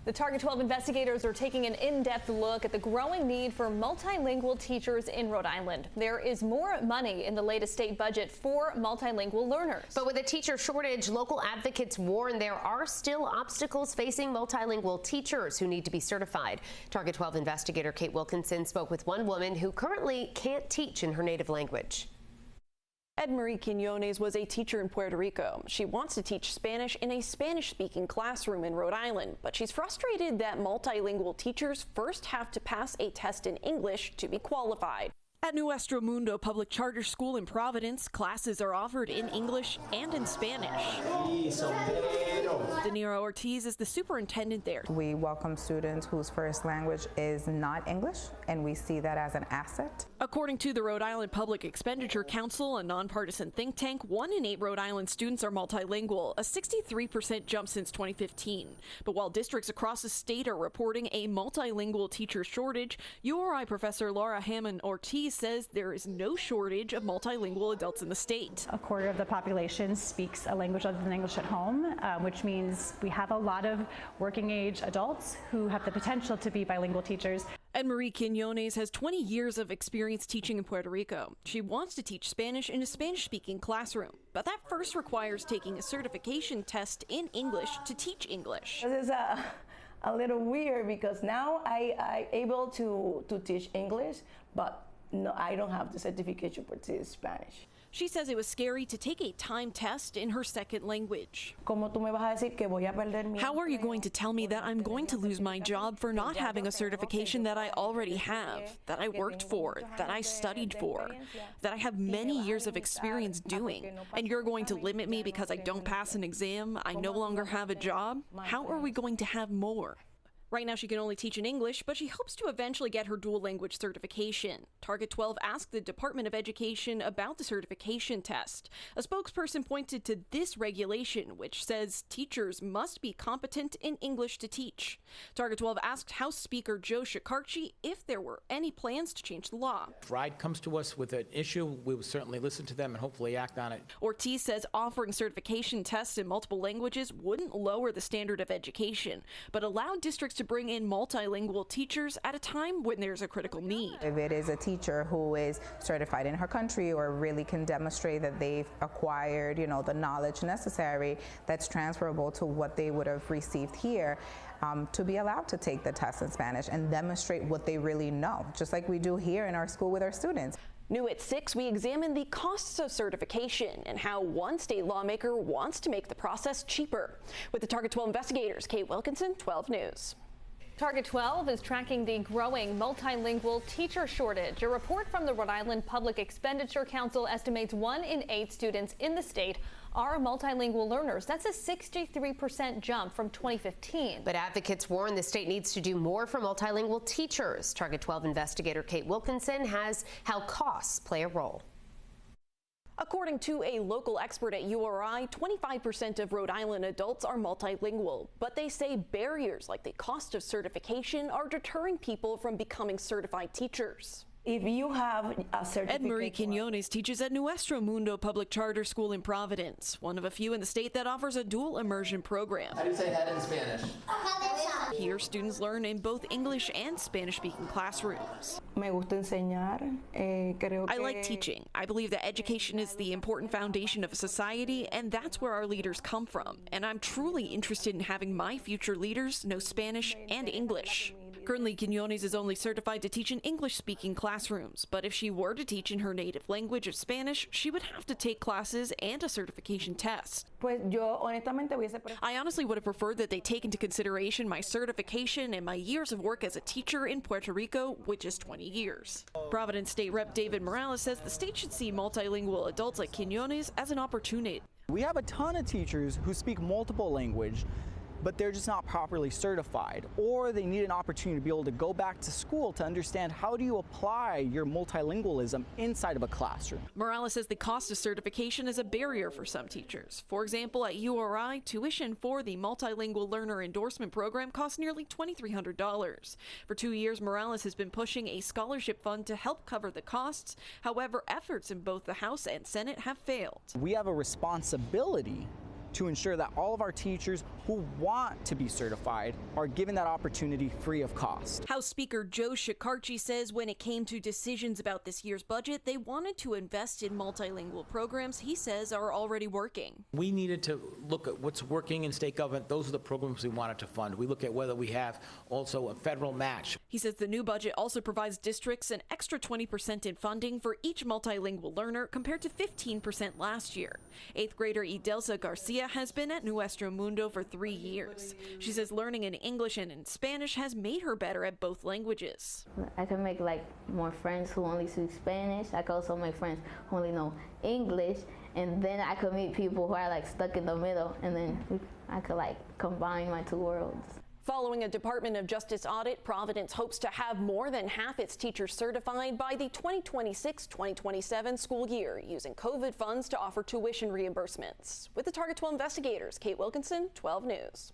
The Target 12 investigators are taking an in-depth look at the growing need for multilingual teachers in Rhode Island. There is more money in the latest state budget for multilingual learners. But with a teacher shortage, local advocates warn there are still obstacles facing multilingual teachers who need to be certified. Target 12 investigator Kate Wilkinson spoke with one woman who currently can't teach in her native language. Marie Quinones was a teacher in Puerto Rico. She wants to teach Spanish in a Spanish-speaking classroom in Rhode Island, but she's frustrated that multilingual teachers first have to pass a test in English to be qualified. At Nuestro Mundo Public Charter School in Providence, classes are offered in English and in Spanish. De Niro Ortiz is the superintendent there. We welcome students whose first language is not English, and we see that as an asset. According to the Rhode Island Public Expenditure Council, a nonpartisan think tank, 1 in 8 Rhode Island students are multilingual, a 63% jump since 2015. But while districts across the state are reporting a multilingual teacher shortage, URI professor Laura Hammond Ortiz says there is no shortage of multilingual adults in the state. A quarter of the population speaks a language other than English at home, which means we have a lot of working age adults who have the potential to be bilingual teachers. And Marie Quinones has 20 years of experience teaching in Puerto Rico. She wants to teach Spanish in a Spanish-speaking classroom, but that first requires taking a certification test in English to teach English. This is a little weird because now I'm able to teach English, but no, I don't have the certification for teaching Spanish. She says it was scary to take a timed test in her second language. How are you going to tell me that I'm going to lose my job for not having a certification that I already have, that I worked for, that I studied for, that I have many years of experience doing, and you're going to limit me because I don't pass an exam, I no longer have a job? How are we going to have more? Right now she can only teach in English, but she hopes to eventually get her dual language certification. Target 12 asked the Department of Education about the certification test. A spokesperson pointed to this regulation, which says teachers must be competent in English to teach. Target 12 asked House Speaker Joe Shekarchi if there were any plans to change the law. If RIDE comes to us with an issue, we will certainly listen to them and hopefully act on it. Ortiz says offering certification tests in multiple languages wouldn't lower the standard of education, but allow districts to bring in multilingual teachers at a time when there's a critical need. If it is a teacher who is certified in her country or really can demonstrate that they've acquired, the knowledge necessary that's transferable to what they would have received here, to be allowed to take the test in Spanish and demonstrate what they really know, just like we do here in our school with our students. New at 6, we examine the costs of certification and how one state lawmaker wants to make the process cheaper. With the Target 12 investigators, Kate Wilkinson, 12 News. Target 12 is tracking the growing multilingual teacher shortage. A report from the Rhode Island Public Expenditure Council estimates 1 in 8 students in the state are multilingual learners. That's a 63% jump from 2015. But advocates warn the state needs to do more for multilingual teachers. Target 12 investigator Kate Wilkinson has how costs play a role. According to a local expert at URI, 25% of Rhode Island adults are multilingual, but they say barriers like the cost of certification are deterring people from becoming certified teachers. If you have a certificate. Marie Quinones teaches at Nuestro Mundo Public Charter School in Providence, one of a few in the state that offers a dual immersion program. How do you say head in Spanish? Here, students learn in both English and Spanish-speaking classrooms. Me gusta enseñar. I like teaching. I believe that education is the important foundation of a society, and that's where our leaders come from. And I'm truly interested in having my future leaders know Spanish and English. Currently, Quinones is only certified to teach in English-speaking classrooms, but if she were to teach in her native language of Spanish, she would have to take classes and a certification test. I honestly would have preferred that they take into consideration my certification and my years of work as a teacher in Puerto Rico, which is 20 years. Providence State Rep David Morales says the state should see multilingual adults like Quinones as an opportunity. We have a ton of teachers who speak multiple languages, but they're just not properly certified, or they need an opportunity to be able to go back to school to understand how do you apply your multilingualism inside of a classroom. Morales says the cost of certification is a barrier for some teachers. For example, at URI, tuition for the Multilingual Learner Endorsement Program costs nearly $2,300. For 2 years, Morales has been pushing a scholarship fund to help cover the costs. However, efforts in both the House and Senate have failed. We have a responsibility to ensure that all of our teachers who want to be certified are given that opportunity free of cost. House Speaker Joe Shekarchi says when it came to decisions about this year's budget, they wanted to invest in multilingual programs he says are already working. We needed to look at what's working in state government. Those are the programs we wanted to fund. We look at whether we have also a federal match. He says the new budget also provides districts an extra 20% in funding for each multilingual learner compared to 15% last year. 8th grader Idelsa Garcia has been at Nuestro Mundo for 3 years. She says learning in English and in Spanish has made her better at both languages. I can make like more friends who only speak Spanish. I can also make friends who only know English, and then I could meet people who are like stuck in the middle, and then I could like combine my two worlds. Following a Department of Justice audit, Providence hopes to have more than half its teachers certified by the 2026-2027 school year, using COVID funds to offer tuition reimbursements. With the Target 12 investigators, Kate Wilkinson, 12 News.